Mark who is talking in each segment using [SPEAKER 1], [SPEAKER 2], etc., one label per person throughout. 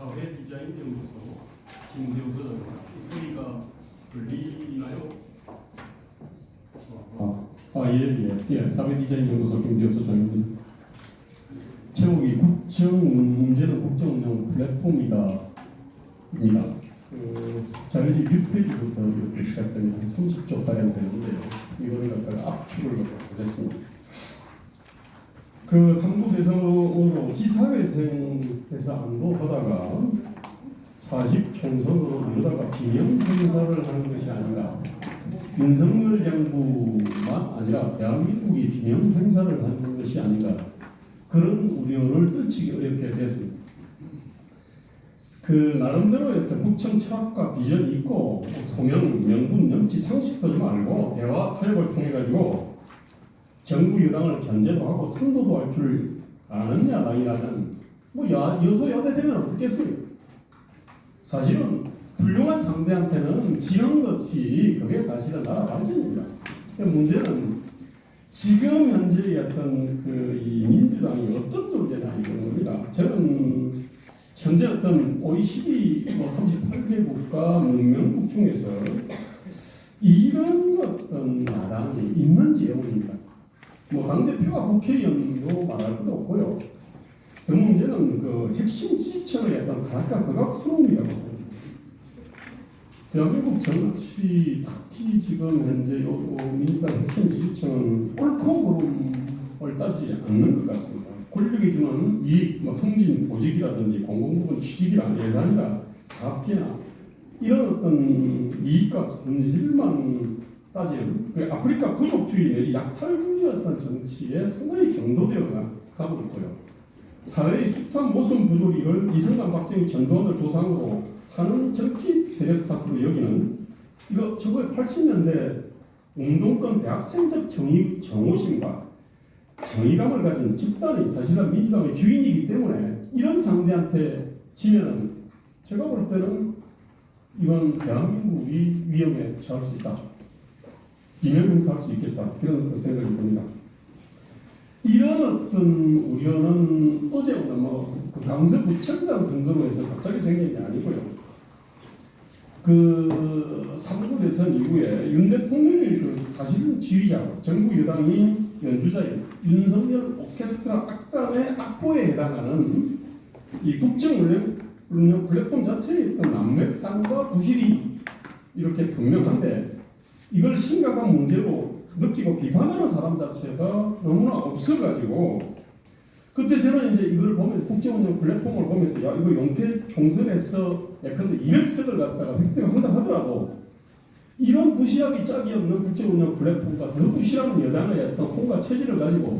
[SPEAKER 1] 사회 디자인 연구소 김대우 소장입니다. 이 소리가 들리나요?
[SPEAKER 2] 예. 사회 디자인 연구소 김대우 소장입니다. 제목이 문제는 국정운영 플랫폼이다입니다. 자료집 6페이지부터 이렇게 시작됩니다. 한 30조 가량 되는데요. 이거를 갖다가 압축을 하겠습니다. 그 3부 대상으로 기사회생에서 안도하다가 40총선으로 이러다가 비명 행사를 하는 것이 아닌가. 윤석열 정부만 아니라 대한민국이 비명 행사를 하는 것이 아닌가. 그런 우려를 떨치기 어렵게 됐습니다. 그 나름대로의 어떤 국정 철학과 비전이 있고 소명, 명분, 염치, 상식도 좀 알고 대화 타협을 통해 가지고 정부 여당을 견제도 하고 선도도 할 줄 아는 야당이라면 뭐 여소야대 되면 어떻겠어요? 사실은 훌륭한 상대한테는 지는 것이 그게 사실은 나라 발전입니다. 문제는 지금 현재의 어떤 이 민주당이 어떤 존재냐 이런 겁니다. 저는 현재 어떤 OECD 38개 국가 문명국 중에서 이런 어떤 마당이 있는지 의문입니다. 당대표가 국회의원도 말할 것도 없고요. 그 문제는 그 핵심 지지층의 어떤 각각 극악스러움이라고 생각합니다. 대한민국 정치 특히 지금 현재 민주당 핵심 지지층은 옳고 그름을 따지지 않는 것 같습니다. 권력이 주는 이익, 승진, 보직이라든지 공공부문 취직이나 예산이나 사업계나 이런 어떤 이익과 손실만 따지는 그 아프리카 부족주의 내지 약탈주의 어떤 정치에 상당히 경도되어 가고 있고요. 사회의 숱한 모순 부조리를 이승만, 박정희, 전두환을 조상으로 하는 정치 세력 탓으로 여기는 이거 1980년대 운동권 대학생적 정오심과 정의감을 가진 집단이 사실은 민주당의 주인이기 때문에 이런 상대한테 지면은 제가 볼 때는 이건 대한민국이 위험에 처할 수 있다. 비명행사할 수 있겠다. 그런 생각이 듭니다. 이런 어떤 우려는 어제 그 강서구청장 선거로 해서 갑자기 생긴 게 아니고요. 그 3부 대선 이후에 윤 대통령의 그 사실은 지휘자고 정부 여당이 연주자인 윤석열 오케스트라 악단의 악보에 해당하는 이 국정운영 플랫폼 자체에 있던 난맥상과 부실이 이렇게 분명한데 이걸 심각한 문제로 느끼고 비판하는 사람 자체가 너무나 없어가지고 그때 저는 이제 이걸 보면서 국정운영 플랫폼을 보면서 야 이거 용태 총선에서 예컨대 200석을 갖다가 획득한다 하더라도 이런 부실하기 짝이 없는 국정운영 플랫폼과 더 부실한 여당의 어떤 홍과 체질을 가지고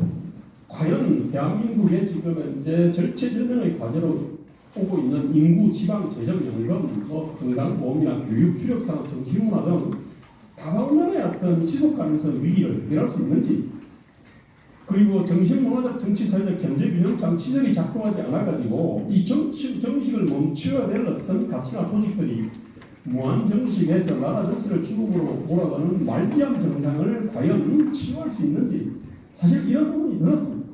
[SPEAKER 2] 과연 대한민국의 지금 현재 절체절명의 과제로 오고 있는 인구, 지방, 재정, 연금, 건강보험이나 교육, 주력산업, 정치문화 등 다방면의 어떤 지속 가능성 위기를 해결할 수 있는지 그리고 정신문화적, 정치사회적, 경제균형 장치들이 작동하지 않아가지고 이 정식을 멈춰야 될 어떤 가치나 조직들이 무한정식에서 나라 전체를 중국으로 몰아가는 말기암 정상을 과연 치유할 수 있는지 사실 이런 부분이 들었습니다.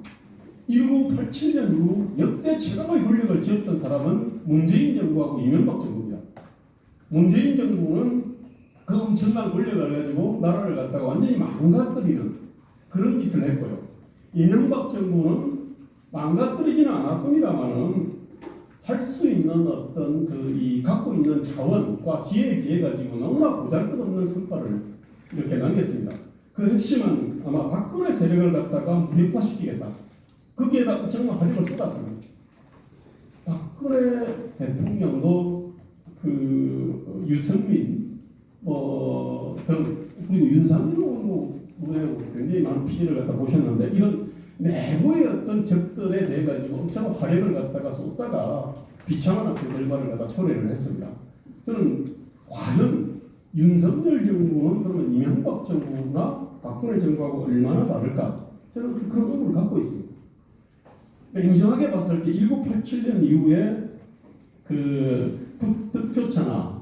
[SPEAKER 2] 1987년 이후 역대 최강의 권력을 쥐었던 사람은 문재인 정부하고 이명박 정부입니다. 문재인 정부는 그 엄청난 권력을 가지고 나라를 갖다가 완전히 망가뜨리는 그런 짓을 했고요. 이명박 정부는 망가뜨리지는 않았습니다만은 할 수 있는 어떤 갖고 있는 자원과 기회에 비해 가지고 너무나 보잘것없는 성과를 이렇게 남겼습니다. 그 핵심은 아마 박근혜 세력을 갖다가 무력화시키겠다. 거기에다 정말 화력을 쏟았습니다. 박근혜 대통령도 유승민 등 그리고 윤상일로 굉장히 많은 피해를 갖다 보셨는데 이런 내부의 어떤 적들에 대해 가지고 엄청 화력을 갖다가 쏟다가 비참한 그 결과를 갖다 초래를 했습니다. 저는 과연 윤석열 정부는 그러면 이명박 정부나 박근혜 정부하고 얼마나 다를까? 저는 그런 의문을 갖고 있습니다. 냉정하게 봤을 때 1987년 이후에 득표차나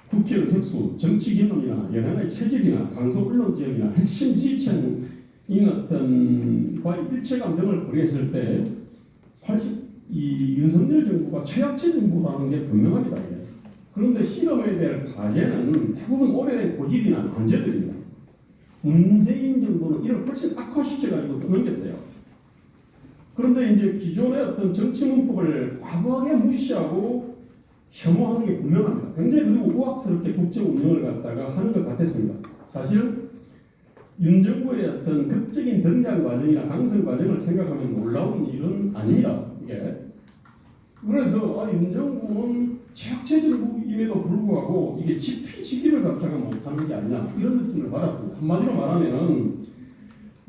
[SPEAKER 2] 국회 의석수, 정치 경험이나 여당의 체질이나 강소 언론 지역이나 핵심 지지층의 어떤 과의 일체감 등을 고려했을 때 이 윤석열 정부가 최악체 정부라는 게 분명합니다. 이게. 그런데 실험에 대한 과제는 대부분 오래된 고질이나 문제들입니다. 문재인 정부는 이를 훨씬 악화시켜가지고 넘겼어요. 그런데 이제 기존의 어떤 정치 문법을 과도하게 무시하고 혐오하는 게 분명합니다. 굉장히 그리고 우악스럽게 국정 운영을 갖다가 하는 것 같았습니다. 사실 윤 정부의 어떤 극적인 등장 과정이나 당선 과정을 생각하면 놀라운 일은 아닙니다. 이게. 그래서 윤 정부는 최악체 정부임에도 불구하고 이게 지피지기를 갖다가 못하는 게 아니냐 이런 느낌을 받았습니다. 한마디로 말하면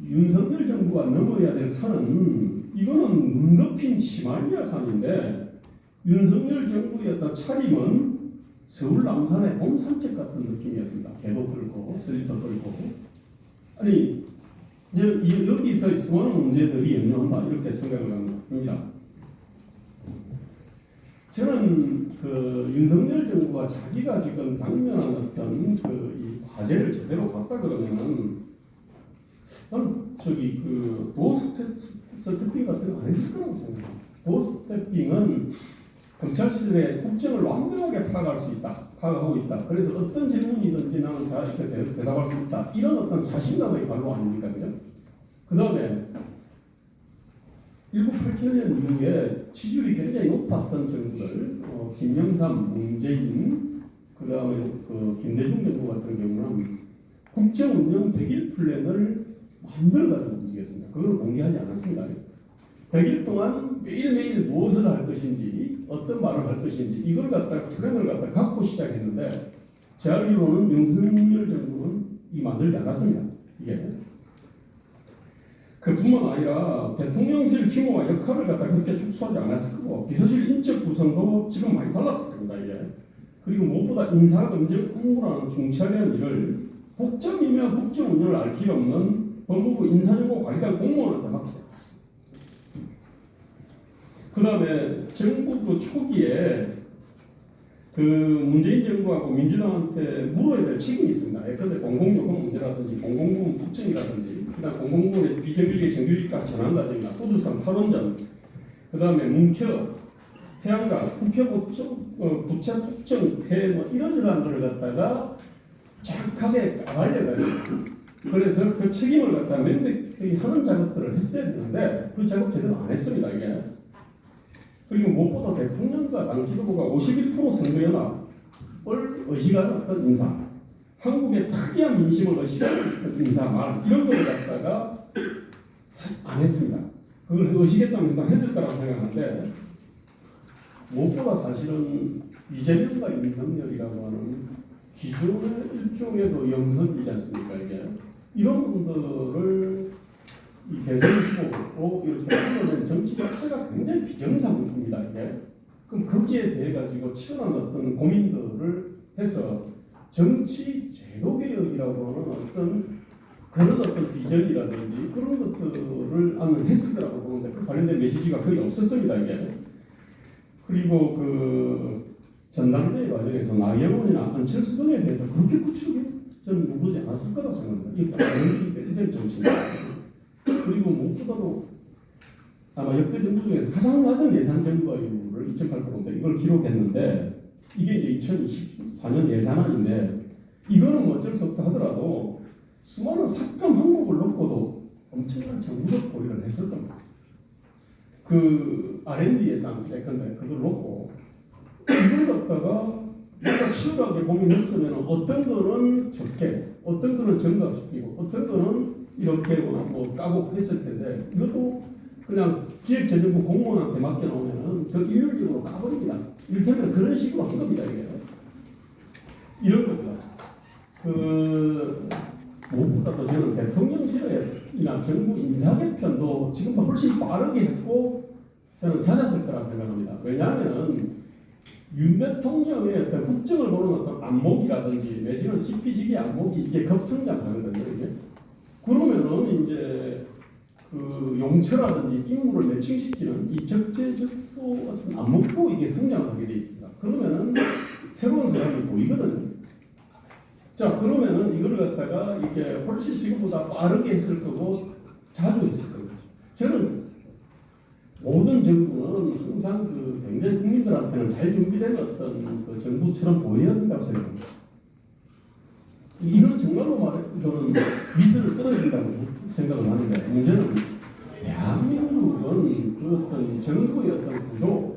[SPEAKER 2] 윤석열 정부가 넘어야 될 산은 이거는 눈 덮인 히말라야 산인데 윤석열 정부의 어떤 차림은 서울 남산의 봄 산책 같은 느낌이었습니다. 개도 끌고 슬리퍼 끌고 아니 이제 여기서 수많은 문제들이 연루한다 이렇게 생각을 합니다. 저는 그 윤석열 정부가 자기가 지금 당면한 어떤 이 과제를 제대로 봤다 그러면은 저는 그 도어스태핑 같은 거 안 했을 거라고 생각합니다. 도어스태핑은 검찰실의 국정을 완벽하게 파악할 수 있다, 파악하고 있다. 그래서 어떤 질문이든지 나는 다 이렇게 대답할 수 있다. 이런 어떤 자신감의 발로 아닙니까, 그죠? 그 다음에 1987년 이후에 지지율이 굉장히 높았던 정부들, 김영삼, 문재인, 그 다음에 그 김대중 정부 같은 경우는 국정 운영 100일 플랜을 만들어가지고 움직였습니다. 그걸 공개하지 않았습니다. 100일 동안 매일매일 무엇을 할 것인지, 어떤 말을 할 것인지, 이걸 갖다가 플랜을 갖다 갖고 시작했는데, 제 알기로는 윤석열 정부는 이 만들지 않았습니다. 이게. 그뿐만 아니라 대통령실 규모와 역할을 갖다 그렇게 축소하지 않았을 거고 비서실 인적 구성도 지금 많이 달랐을 겁니다. 이게. 그리고 무엇보다 인사검증 업무라는 중차대한 일을 국정이며 국정 운영을 알 필요 없는 법무부 인사정보관리단 공무원한테 맡기지 않았습니다. 그 다음에 정부 그 초기에 그 문재인 정부하고 민주당한테 물어야 될 책임이 있습니다. 예컨대 공공요금 문제라든지 공공부문 북증이라든지 그다음 공공부문의 비정규직 정규직과 전환 과정이나 소주상 탈원전 그다음에 문켜 태양광 국회 부채 폭증 폐뭐 이러저러한 걸 갖다가 정확하게 까발려가지고 그래서 그 책임을 갖다 명백히 하는 작업들을 했어야 되는데 그 작업 제대로 안 했습니다. 이게. 그리고 무엇보다 대통령과 당 지도부가 51% 선거연합을 의식하는 어떤 인사, 한국의 특이한 민심을 의식하는 인사 말 이런 걸 갖다가 안 했습니다. 그걸 의식했다면 했을 거라고 생각하는데 무엇보다 사실은 이재명과 윤석열이라고 하는 기존의 일종의 그 영선이지 않습니까? 이게 이런 분들을 이 대선 후보로 이렇게 만들어낸 정치 자체가 굉장히 비정상입니다. 이게. 그럼 거기에 대해 가지고 치열한 어떤 고민들을 해서 정치 제도 개혁이라고 하는 어떤 그런 어떤 비전이라든지 그런 것들을 아마 했을 거라고 보는데 그 관련된 메시지가 거의 없었습니다. 이게. 그리고 그 전당대회 과정에서 나경원이나 안철수 등에 대해서 그렇게 구체적으로 저는 물어보지 않았을 거라고 생각합니다. 이게 당연히 인생 정치입니다. 그리고 무엇보다도 아마 역대 정부 중에서 가장 낮은 예산 증가율을 2008%인데 이걸 기록했는데 이게 이제 2024년 예산안인데 이거는 뭐 어쩔 수 없다 하더라도 수많은 삭감 항목을 놓고도 엄청난 정부적 고의를 했을 겁니다. 그 R&D 예산 예컨대 그걸 놓고 이걸 갖다가 뭔가 치열하게 고민했으면 어떤 거는 적게 어떤 거는 증가시키고 어떤 거는 이렇게 뭐 까고 했을 텐데 이것도 그냥 기획재정부 공무원한테 맡겨놓으면 더 일률적으로 까버립니다. 이를테면 그런 식으로 한 겁니다. 이게. 이런 겁니다. 그 무엇보다도 저는 대통령실이나 정부 인사 개편도 지금보다 훨씬 빠르게 했고 저는 잦았을 거라고 생각합니다. 왜냐하면 윤 대통령의 어떤 국정을 보는 어떤 안목이라든지 내지는 지피지기 안목이 이게 급성장하거든요. 이게. 그러면은 이제 그 용처라든지 임무를 매칭시키는 이 적재적소 어떤 안목도 이게 성장하게 돼 있습니다. 그러면은 새로운 사람이 보이거든요. 자 그러면은 이걸 갖다가 이게 훨씬 지금보다 빠르게 했을 거고 자주 했을 거예요. 저는 모든 정부는 항상 굉장히 국민들한테는 잘 준비된 어떤 정부처럼 보여야 된다고 생각합니다. 이건 정말로 이거는 미스를 떨어야 된다고 생각을 하는데, 문제는 대한민국은 어떤 정부의 어떤 구조,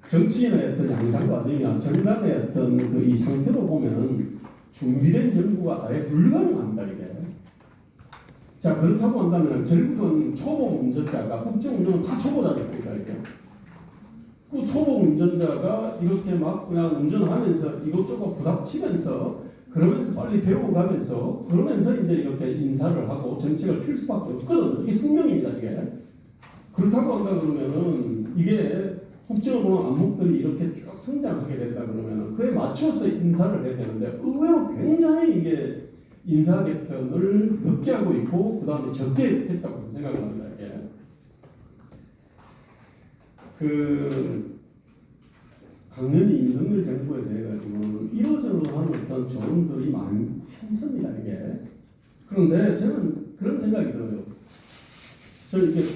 [SPEAKER 2] 정치인의 어떤 양상 과정이나 정당의 어떤 이 상태로 보면은 준비된 정부가 아예 불가능합니다, 이게. 자, 그렇다고 한다면 결국은 초보 운전자가 국정 운전은 다 초보자니까 이게. 그 초보 운전자가 이렇게 막 그냥 운전하면서 이것저것 부닥치면서 그러면서 빨리 배워가면서 그러면서 이제 이렇게 인사를 하고 정책을 펼 수밖에 없거든요. 이게 숙명입니다, 이게. 그렇다고 한다 그러면은 이게 국정원 안목들이 이렇게 쭉 성장하게 된다 그러면은 그에 맞춰서 인사를 해야 되는데 의외로 굉장히 이게 인사 개편을 늦게 하고 있고 그 다음에 적게 했다고 생각을 합니다. 이게. 강연히 윤석열 정부에 대해 가지고 이러저러 하는 어떤 조언들이 많습니다. 이게. 그런데 저는 그런 생각이 들어요. 저는 이렇게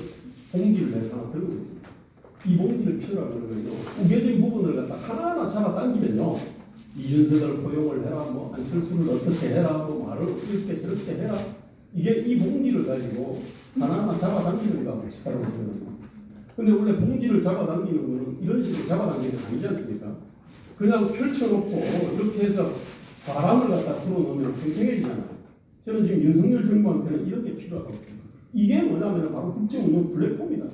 [SPEAKER 2] 봉지를 내가 하나 들고 있습니다. 이 봉지를 펴라 그러면요, 우겨진 부분을 갖다 하나하나 잡아당기면요, 이준석을 포용을 해라, 뭐 안철수를 어떻게 해라, 뭐 말을 이렇게 저렇게 해라, 이게 이 봉지를 가지고 하나하나 잡아당기는 거하고 비슷하다고 생각합니다. 근데 원래 봉지를 잡아당기는 거는 이런 식으로 잡아당기는 게 아니지 않습니까? 그냥 펼쳐놓고 이렇게 해서 바람을 갖다 불어넣으면 팽팽해지잖아요. 저는 지금 윤석열 정부한테는 이렇게 필요하다고 생각합니다. 이게 뭐냐면 바로 국정운영 플랫폼이다.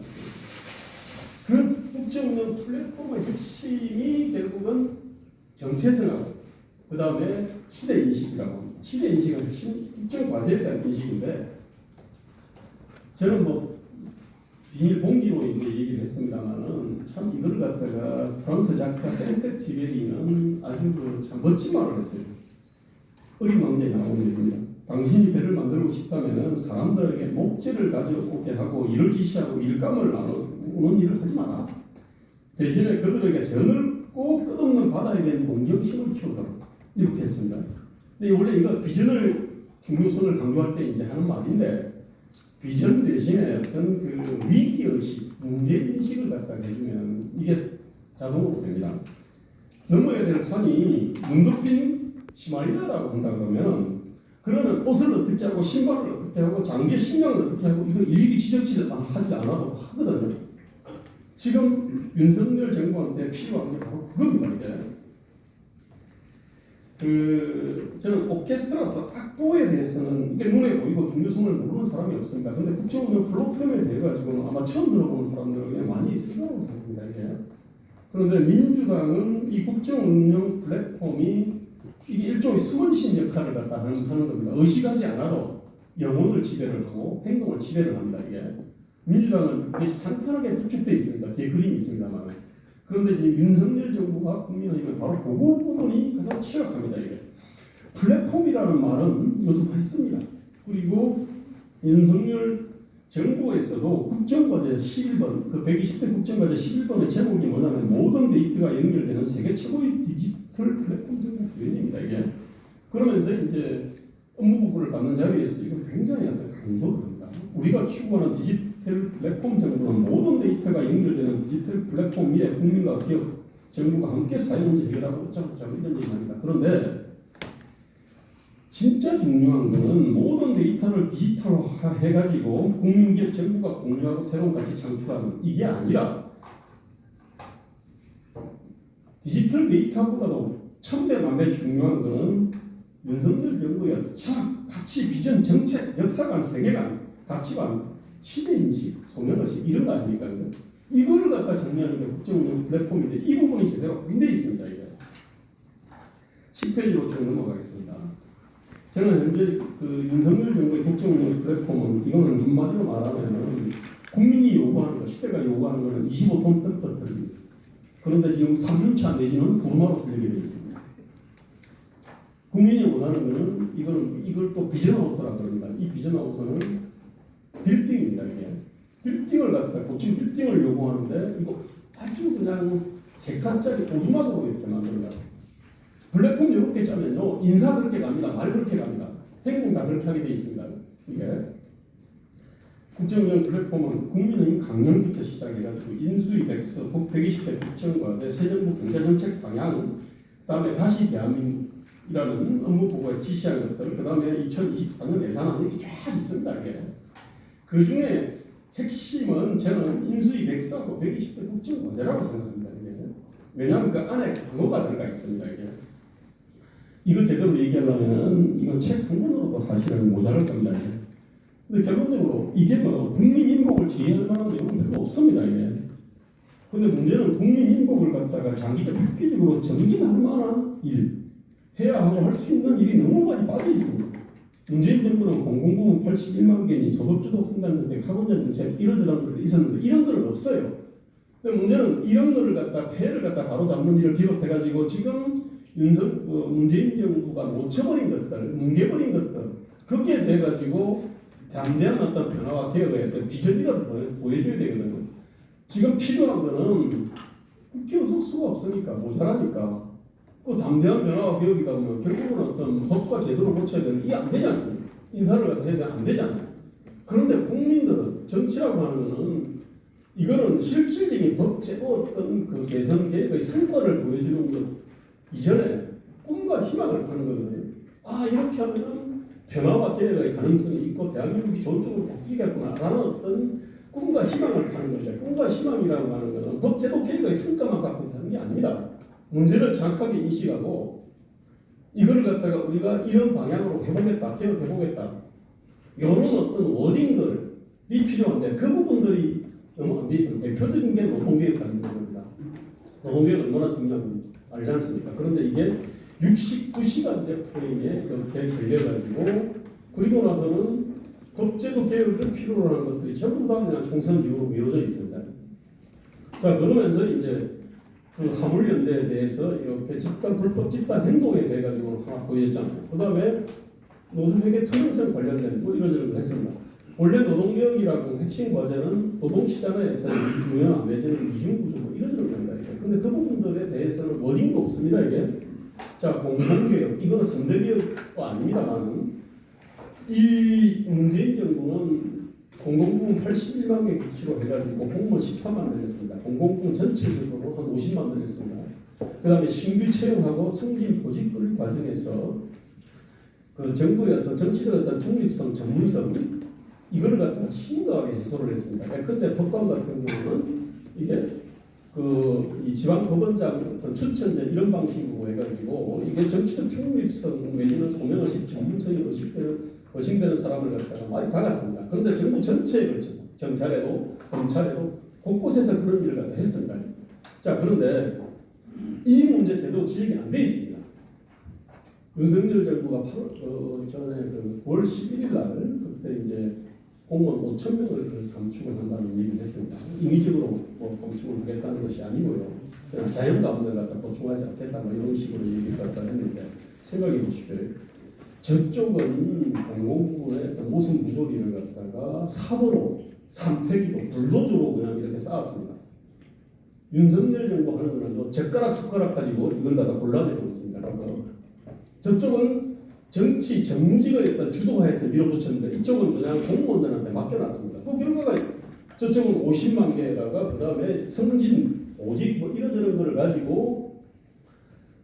[SPEAKER 2] 그 국정운영 플랫폼의 핵심이 결국은 정체성하고 그 다음에 시대인식이라고 합니다. 시대인식은 핵심 국정과제에 대한 인식인데, 저는 뭐 비닐 봉지로 이제 얘기를 했습니다만은 참 이걸 갖다가 프랑스 작가 생텍쥐베리는 아주 참 멋진 말을 했어요. 어린 왕자에 나오는 얘기입니다. 당신이 배를 만들고 싶다면 사람들에게 목재를 가져오게 하고 일을 지시하고 일감을 나누는 일을 하지 마라. 대신에 그들에게 저 넓고 끝없는 바다에 대한 동경심을 키우도록 이렇게 했습니다. 근데 원래 이거 비전을 중요성을 강조할 때 이제 하는 말인데, 비전 대신에 어떤 위기의식, 문제인식을 갖다 해주면 이게 자동으로 됩니다. 넘어야 될 산이 눈 덮인 히말라야라고 한다 그러면 그러면 옷을 어떻게 하고 신발을 어떻게 하고 장비 식량을 어떻게 하고 이거 일일이 지적질 하지 않아도 하거든요. 지금 윤석열 정부한테 필요한 게 바로 그겁니다. 이제. 저는 오케스트라 악보에 대해서는 이게 눈에 보이고 중요성을 모르는 사람이 없습니다. 근데 국정운영 플랫폼에 대해 가지고는 아마 처음 들어보는 사람들은 많이 있을 거라고 생각합니다. 이게. 그런데 민주당은 이 국정운영 플랫폼이 이게 일종의 수건신 역할을 갖다 하는 겁니다. 의식하지 않아도 영혼을 지배를 하고 행동을 지배를 합니다. 이게. 민주당은 굉장히 탄탄하게 구축되어 있습니다. 뒤에 그림이 있습니다만. 그런데 이제 윤석열 정부가 국민의힘은 바로 그 부분이 가장 취약합니다. 이게. 플랫폼이라는 말은 요즘 했습니다. 그리고 윤석열 정부에서도 국정과제 11번, 그 120대 국정과제 11번의 제목이 뭐냐면 모든 데이터가 연결되는 세계 최고의 디지털 플랫폼 정부 구현입니다. 이게. 그러면서 이제 업무부를 갖는 자리에서도 이거 굉장히 강조를 합니다. 우리가 추구하는 디지털 플랫폼 정부는 모든 데이터가 연결되는 디지털 플랫폼 위에 국민과 기업, 정부가 함께 사용문제 해결하고 어쩌고저쩌고 이런 얘기합니다. 그런데 진짜 중요한 것은 모든 데이터를 디지털화 해가지고 국민, 기업, 정부가 공유하고 새로운 가치 창출하는 이게 아니라 디지털 데이터보다도 천배만배 중요한 것은 윤석열 정부의 철학, 가치, 비전, 정책, 역사관, 세계관, 가치관, 시대인식, 소명의식 이런 거 아닙니까? 이거를 갖다 정리하는 게 국정운영 플랫폼인데 이 부분이 제대로 안 돼 있습니다. 이게. 10페이지로 좀 넘어가겠습니다. 저는 현재 윤석열 정부의 국정운영 플랫폼은 이거는 한마디로 말하면 국민이 요구하는 거, 시대가 요구하는 것은 25톤 뜯어뜨립니다. 그런데 지금 3년차 내지는 구루마로 쓰게 되어 있습니다. 국민이 원하는 것은 이걸 또 비전하우스라고 그럽니다. 이 비전하우스는 빌딩입니다. 이게. 빌딩을 갖다 고층 빌딩을 요구하는데 이거 아주 그냥 세 칸짜리 오두막으로 이렇게 만들어놨습니다. 플랫폼 이렇게 짜면요, 인사 그렇게 갑니다. 말 그렇게 갑니다. 행동 다 그렇게 하게 돼 있습니다. 이게. 국정운영 플랫폼은 국민의힘 강령부터 시작해가지고 인수위 백서, 국 120대 국정과제, 새정부 경제정책 방향, 그다음에 다시 대한민국이라는 업무보고에서 지시한 것들, 그다음에 2024년 예산안 이렇게 쫙 있습니다. 이게. 그 중에 핵심은 저는 인수위 백서, 국 120대 국정과제라고 생각합니다. 이게. 왜냐하면 그 안에 단어가 들어가 있습니다. 이게. 이거 제대로 얘기하려면 이거 책 한 권으로도 사실은 모자랄 겁니다. 이게. 근데 결론적으로 이게 뭐 국민 인복을 지휘할 만한 내용은 별로 없습니다. 이게. 근데 문제는 국민 인복을 갖다가 장기적 획기적으로 전진할 만한 일, 해야 하고 할 수 있는 일이 너무 많이 빠져 있습니다. 문재인 정부는 공공부문 81만 개니 소득주도 성장정책, 학원제 정책 이러저런 것들이 있었는데 이런 거는 없어요. 근데 문제는 이런 거를 갖다 폐해를 갖다 바로 잡는 일을 비롯해가지고 지금 문재인 정부가 놓쳐버린 것들, 뭉개버린 것들 거기에 대해 가지고 담대한 어떤 변화와 개혁의 어떤 비전이라도 보여줘야 되거든요. 지금 필요한 거는 국회 속수가 없으니까 모자라니까 그 담대한 변화와 개혁이다 보면 결국은 어떤 법과 제도를 고쳐야 되는 이게 안 되지 않습니까? 인사를 갖다 해야 안 되잖아요. 그런데 국민들은 정치라고 하는 거는 이거는 실질적인 법 제도 어떤 그 개선 계획의 성과를 보여주는 것 이전에 꿈과 희망을 가는 거거든요. 아 이렇게 하면 변화와 개혁의 가능성이 있고 대한민국이 좋은 쪽으로 바뀌겠구나라는 어떤 꿈과 희망을 가는 건데 꿈과 희망이라고 하는 것은 법 제도 개혁의 성과만 갖고 있는 게 아닙니다. 문제를 정확하게 인식하고 이거를 갖다가 우리가 이런 방향으로 해보겠다, 개혁해보겠다 이런 어떤 워딩들이 필요한데 그 부분들이 너무 안 돼 있습니다. 대표적인 게 노동개혁 관련됩니다. 노동개혁 얼마나 중요한지 알지 않습니까? 그런데 이게 69시간제 프레임에 이렇게 걸려가지고 그리고 나서는 법제도 개혁을 필요로 하는 것들이 전부 다 그냥 총선 이후로 미뤄져 있습니다. 자 그러면서 이제 그 화물연대에 대해서 이렇게 불법 집단 행동에 대해 가지고 하나 보였잖아요. 그 다음에 노동회계 투명성 관련된 또 이러저러 했습니다. 원래 노동개혁이라고 핵심 과제는 노동시장에 어떤 유연 안 맺는 이중구조 뭐 이러저러 합니다. 근데 그 부분들에 대해서는 워딩도 없습니다. 이게. 자 공공개혁 이거는 3대 개혁도 아닙니다만 이 문재인 정부는 공공부문 81만 개 기치로 해가지고 공무원 13만 늘렸습니다. 공공부문 전체적으로 한 50만 늘렸습니다. 그 다음에 신규 채용하고 승진 보직 과정에서 그 정부의 어떤 정치적 어떤 중립성, 전문성 이거를 갖다가 심각하게 해소를 했습니다. 그때 법관 같은 경우는 이게 이 지방법원장 어떤 추천제 이런 방식으로 해가지고 이게 정치적 중립성 외지는 소명의식 전문성이 의심되는 사람을 갖다가 많이 박았습니다. 그런데 정부 전체에 걸쳐서 경찰에도 검찰에도 곳곳에서 그런 일을 갖다 했습니다. 자 그런데 이 문제 제대로 진행이 안 돼 있습니다. 윤석열 정부가 전에 9월 11일 날 그때 이제 공무원 5,000명을 감축을 한다는 얘기를 했습니다. 인위적으로 감축을 하겠다는 것이 아니고요. 그냥 자연 가운데 갖다 보충하지 않겠다 이런 식으로 얘기를 갖다 했는데 생각해 보십시오. 저쪽은 공공부문의 모순 부조리를 갖다가 사보로, 삼태기로, 불도저로 그냥 이렇게 쌓았습니다. 윤석열 정부 하는 거는 젓가락, 숟가락 가지고 이걸 갖다 골라내고 있습니다. 저쪽은 정치, 정무직을 일단 주도하에서 밀어붙였는데 이쪽은 그냥 공무원들한테 맡겨놨습니다. 그 결과가 저쪽은 50만 개에다가 그 다음에 승진, 오직 뭐 이러저런 거를 가지고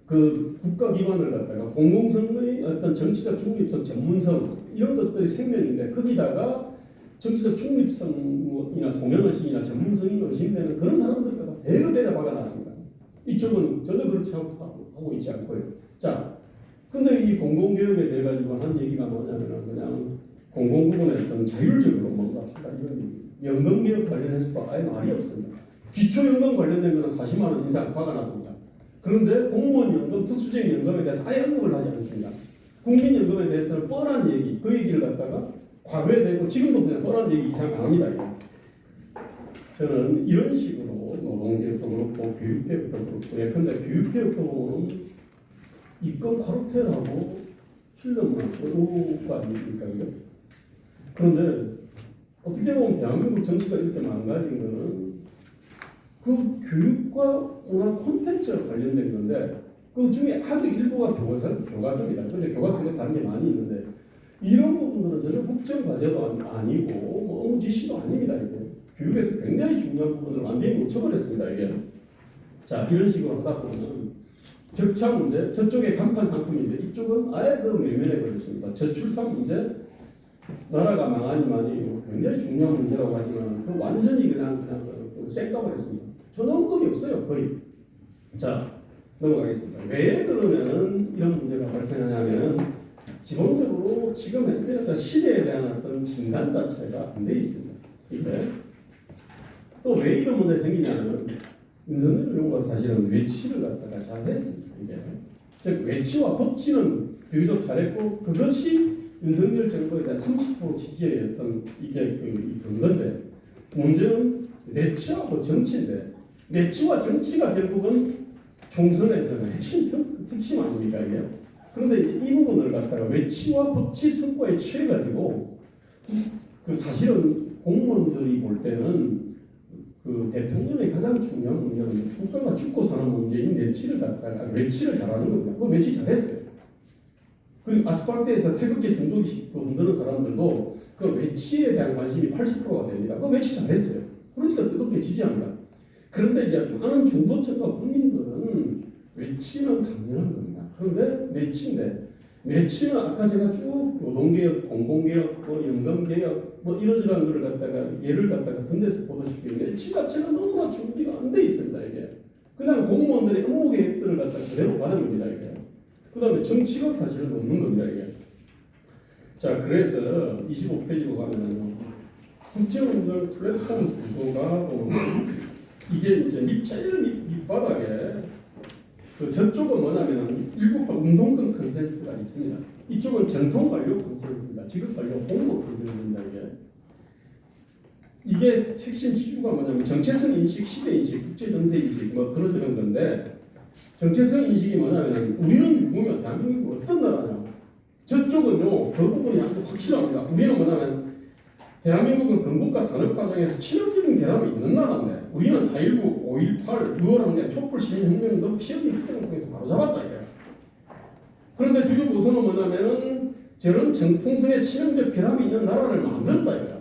[SPEAKER 2] 그 국가기관을 갖다가 공공성의 어떤 정치적 중립성, 전문성 이런 것들이 생명인데 거기다가 정치적 중립성이나 소명의식이나 전문성이 의심되는 그런 사람들을 갖다 대거 박아놨습니다. 이쪽은 전혀 그렇지 하고 있지 않고요. 자, 근데 이 공공개혁에 대해 가지고 한 얘기가 뭐냐면 그냥 공공부문에 어떤 자율적으로 뭔가 하다 이런 연금개혁 관련해서도 아예 말이 없습니다. 기초연금 관련된 거는 40만 원 인상 박아놨습니다. 그런데 공무원연금, 특수적연금에 대해서 아예 언급을 하지 않습니다. 국민연금에 대해서는 뻔한 얘기, 그 얘기를 갖다가 과거에 대고 지금도 그냥 뻔한 얘기 이상 안 합니다. 이거. 저는 이런 식으로 노동개혁도 그렇고 교육개혁도 그렇고 예컨대 교육개혁도 보면 입법 카르텔하고 필름은 어려가 아닙니까? 그런데 어떻게 보면 대한민국 정치가 이렇게 망가진 거는 그 교육과 문화 콘텐츠와 관련된 건데 그 중에 아주 일부가 교과서입니다. 근데 교과서에 다른 게 많이 있는데 이런 부분들은 전혀 국정과제도 아니고 뭐 업무 지시도 아닙니다. 이게 교육에서 굉장히 중요한 부분을 완전히 놓쳐버렸습니다. 이게 자 이런 식으로 하다 보면 적차 문제 저쪽에 간판 상품인데 이쪽은 아예 그 외면해 버렸습니다. 저출산 문제 나라가 망하니 많이 굉장히 중요한 문제라고 하지만 그 완전히 그냥 쌩까버렸습니다. 전혀 언급이 없어요 거의. 자 넘어가겠습니다. 왜 그러면은 이런 문제가 발생하냐면 기본적으로 지금 현재 시대에 대한 어떤 진단 자체가 안 돼 있습니다. 또 왜 이런 문제가 생기냐면 윤석열 정부가 사실은 외치를 갖다가 잘 했습니다. 즉 외치와 법치는 비교적 잘했고 그것이 윤석열 정부에 대한 30% 지지의 어떤 이게 그 근거인데 문제는 내치하고 정치인데 내치와 정치가 결국은 총선에서는 핵심 아닙니까 이게? 그런데 이 부분을 갖다가 외치와 법치 성과에 취해가지고 그 사실은 공무원들이 볼 때는 그 대통령의 가장 중요한 문제는 국가가 죽고 사는 문제인 내치를 갖다가 외치를 잘하는 겁니다. 그 외치 잘했어요. 그리고 아스팔트에서 태극기 성조기 흔드는 사람들도 그 외치에 대한 관심이 80%가 됩니다. 그 외치 잘했어요. 그러니까 뜨겁게 지지합니다. 그런데 이제 많은 중도층과 국민들은 외치는 당연한 겁니다. 그런데 내치는 아까 제가 쭉 노동개혁, 공공개혁, 뭐 연금개혁 뭐 이러저러한 걸 갖다가 예를 갖다가 던데서 보다시피 내치 자체가 너무나 준비가 안 돼 있습니다. 이게 그냥 공무원들의 업무 계획들을 갖다가 그대로 가는 겁니다. 이게 그 다음에 정치가 사실은 없는 겁니다. 이게 자 그래서 25페이지로 가면은 국제운전 플랫폼 구조가 이게 이제 제일 밑바닥에 그 저쪽은 뭐냐면 일곱 운동권 컨센서스가 있습니다. 이쪽은 전통 관료 컨센서스입니다. 지급 관료 홍보 컨센서스입니다. 이게 핵심 지주가 뭐냐면 정체성 인식, 시대 인식, 국제 정세 인식 뭐 그런 건데 정체성 인식이 뭐냐면 우리는 유구면 대한민국 어떤 나라냐? 저쪽은요 그 부분이 아주 확실합니다. 우리는 뭐냐면 대한민국은 건국과 산업 과정에서 치명적인 결함이 있는 나라인데 우리는 4.19, 5.18, 6월 항쟁, 촛불 시민혁명 등 피해의 특정을 통해서 바로잡았다 이거야. 그런데 주요 우선은 뭐냐면은 저런 정통성의 치명적 결함이 있는 나라를 만들었다 이거야.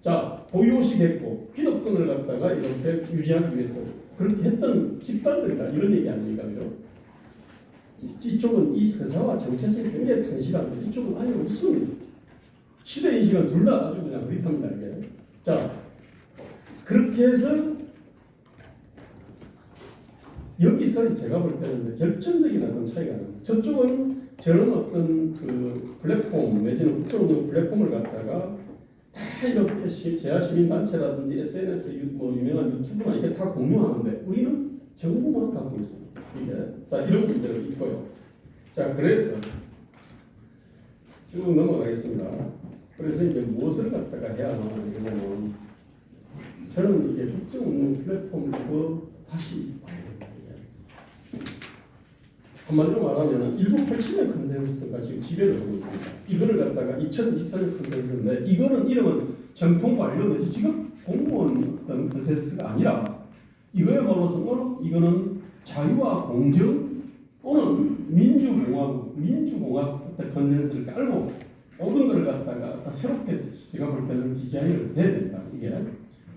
[SPEAKER 2] 자 보유의식 했고 기득권을 갖다가 이렇게 유지하기 위해서 그렇게 했던 집단들이다 이런 얘기 아닙니까? 그죠? 이쪽은 이 서사와 정체성이 굉장히 탄실한데 이쪽은 아예 없습니다. 시대 인식은 둘 다 아주 그냥 흐릿합니다. 이게. 자, 그렇게 해서 여기서 제가 볼 때는 결정적인 어떤 차이가 납니다. 저쪽은 저런 어떤 그 플랫폼 내지는 국정운영 플랫폼을 갖다가 다 이렇게 제야시민단체라든지 SNS 뭐 유명한 유튜브나 이게 다 공유하는데 우리는 정보만 갖고 있습니다. 이게 자 이런 문제가 있고요. 자 그래서 쭉 넘어가겠습니다. 그래서 이제 무엇을 갖다가 해야 하나 이러면 저는 이게 국정운영 플랫폼이고 다시 한마디로 말하면 1987년 컨센서스가 지금 지배를 하고 있습니다. 이거를 갖다가 2024년 컨센서스인데 이거는 이름은 정통 관료 내지 지금 공무원 어떤 컨센서스가 아니라 이거야말로 정말 이거는 자유와 공정 또는 민주공화국 어떤 컨센서스를 깔고 모든 걸 갖다가 새롭게 제가 볼 때는 디자인을 해야 된다. 이게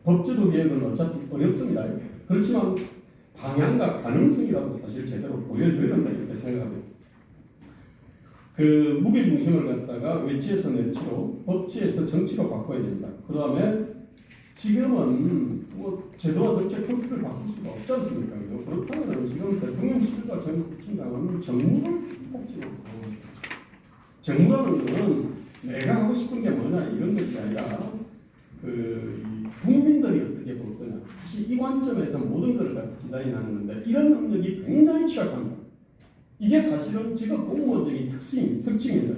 [SPEAKER 2] 법제도 개혁은 어차피 어렵습니다. 그렇지만 방향과 가능성이라도 사실 제대로 보여줘야 된다 이렇게 생각합니다. 그 무게 중심을 갖다가 외치에서 내치로, 법치에서 정치로 바꿔야 됩니다. 그 다음에 지금은 뭐 제도와 정책 형태를 바꿀 수가 없지 않습니까? 그렇다면 지금 대통령실과 정부팀장은 정무를 복지로 정부라는 것은 내가 하고 싶은 게 뭐냐 이런 것이 아니라 그 국민들이 어떻게 볼 거냐 사실 이 관점에서 모든 것을 다 디자인하는 건데 이런 능력이 굉장히 취약합니다. 이게 사실은 지금 공무원적인 특징입니다.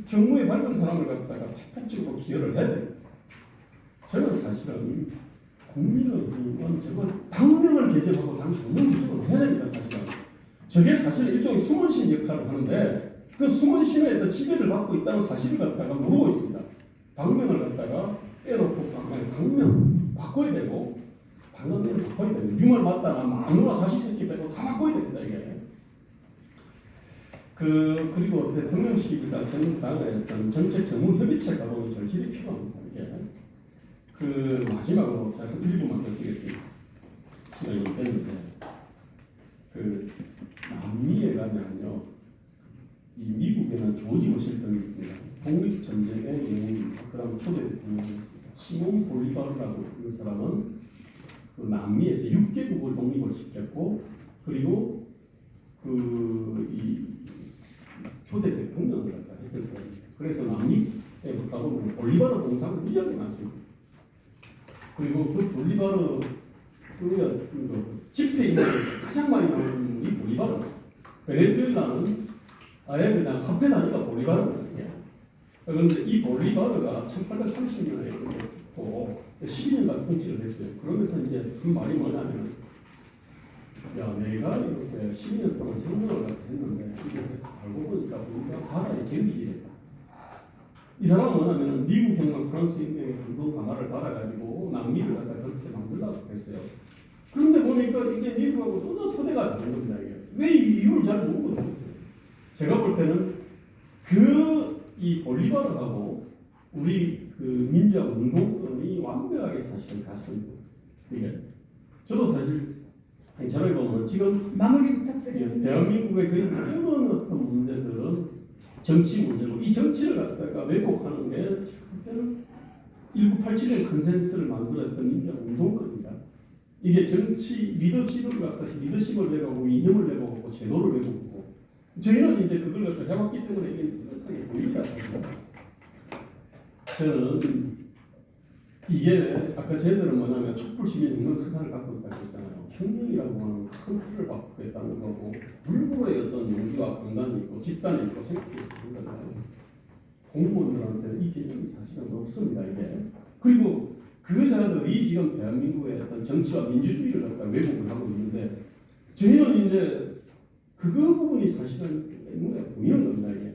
[SPEAKER 2] 경무에 밝은 사람을 갖다가 폭적으로 기여를 해야 돼요. 저는 사실은 국민의힘은 저거 당명을 개정하고 당명 개정을 해야 됩니다. 사실은 저게 사실 일종의 숨은신 역할을 하는데 그 숨은 신의 지배를 받고 있다는 사실을 갖다가 모르고 있습니다. 당명을 갖다가 빼놓고 당명 바꿔야 되고 당명을 바꿔야 됩니다. 유말 맞다나 마누라 자식 새끼 빼고 다 바꿔야 됩니다. 이게 그리고 대통령실과 정당의 어떤 정책 전문 협의체 가동이 절실히 필요합니다. 이게 마지막으로 제가 일부만 더 쓰겠습니다. 시간이 됐는데 남미에 가면요, 이 미국에는 조지 워싱턴이 있습니다. 독립전쟁의 영웅입니다. 그다음 초대 대통령이었습니다. 시몬 볼리바르라고 그 사람은 그 남미에서 6개국을 독립을 시켰고, 그리고 이 초대 대통령을 갖다 했던 사람입니다. 그래서 남미에 가보면 볼리바르 동상은 무지하게 많습니다. 그리고 그 볼리바르 우리가 집회 인물에서 가장 많이 나오는 이 볼리바르. 베네수엘라는 아예 그냥 화폐 단위가 볼리바르거든요. 그런데 이 볼리바르가 1830년에 죽고 12년간 통치를 했어요. 그러면서 이제 그 말이 뭐냐면, 야, 내가 이렇게 12년 동안 혁명을 했는데 이게 알고 보니까 우리가 바다에 쟁기질했다. 이 사람은 뭐냐면 미국 혁명, 프랑스 혁명의 불법 강화를 받아가지고 남미를 갖다 그렇게 만들려고 했어요. 그런데 보니까 이게 미국하고 또 토대가 다른 겁니다. 이게 왜 이 이유를 잘 모르겠어요. 제가 볼 때는 이 볼리바르하고 우리 민주화 운동권이 완벽하게 사실은 같습니다. 이게 저도 사실 저를 보면 지금
[SPEAKER 3] 마무리 부탁드립니다.
[SPEAKER 2] 대한민국의 거의 모든 어떤 문제들은 정치 문제고, 이 정치를 갖다가 왜곡하는 게 제가 볼 때는 1987년 컨센서스를 만들었던 민주화 운동권입니다. 이게 정치 리더십을 갖다가 리더십을 내고 이념을 내고 제도를 내고, 저희는 이제 그걸 갖다 해봤기 때문에 이게 뚜렷하게 보이다. 저는 이게 아까 저희들은 뭐냐면 촛불 시민 혁명 수사를 갖고 있다고 했잖아요. 혁명이라고 하는 큰 틀을 갖고 있다는 거고, 불구의 어떤 용기와 강단이 있고 집단이 있고 생각이 있는 거예요. 공무원들한테는 이 개념이 사실은 없습니다. 이게. 그리고 그 자들이 지금 대한민국의 어떤 정치와 민주주의를 갖다 왜곡을 하고 있는데, 저희는 이제 그거 부분이 사실은 눈에 보이는 겁니다. 이게.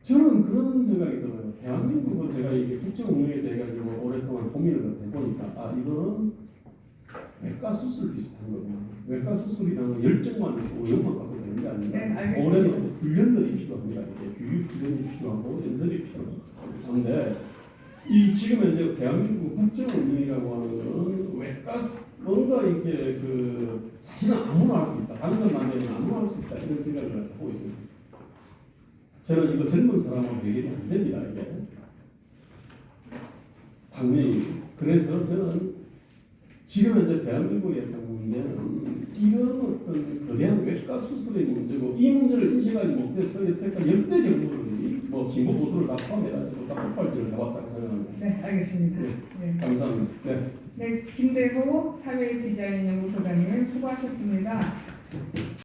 [SPEAKER 2] 저는 그런 생각이 들어요. 대한민국은 제가 이게 국정 운영에 대해 가지고 오랫동안 고민을 해보니까, 이거는 외과 수술 비슷한 거구나. 외과 수술이라는 열정만 있고 오염만 갖고 되는 게 아니라,
[SPEAKER 3] 네,
[SPEAKER 2] 올해는 훈련들이 필요합니다. 이게 교육 훈련이 필요하고 연설이 필요한데, 이 지금 이제 대한민국 국정 운영이라고 하는 거는 외과 뭔가 이게 사실은 아무나 할 수 있다. 당선만 되면 아무나 할 수 있다. 이런 생각을 하고 있습니다. 저는 이거 젊은 사람하고 해결이 안 됩니다. 이게 당연히. 그래서 저는 지금 이제 대한민국의 어떤 문제는 이런 어떤 거대한 외과 수술의 문제고, 이 문제를 인식하지 못해서 여태까지 역대 정부들이 진보 보수를 다 포함해가지고 다 폭발질을 해왔다고 생각합니다.
[SPEAKER 3] 네, 알겠습니다. 네.
[SPEAKER 2] 감사합니다. 네.
[SPEAKER 3] 네, 김대호 사회디자인연구소장님 수고하셨습니다.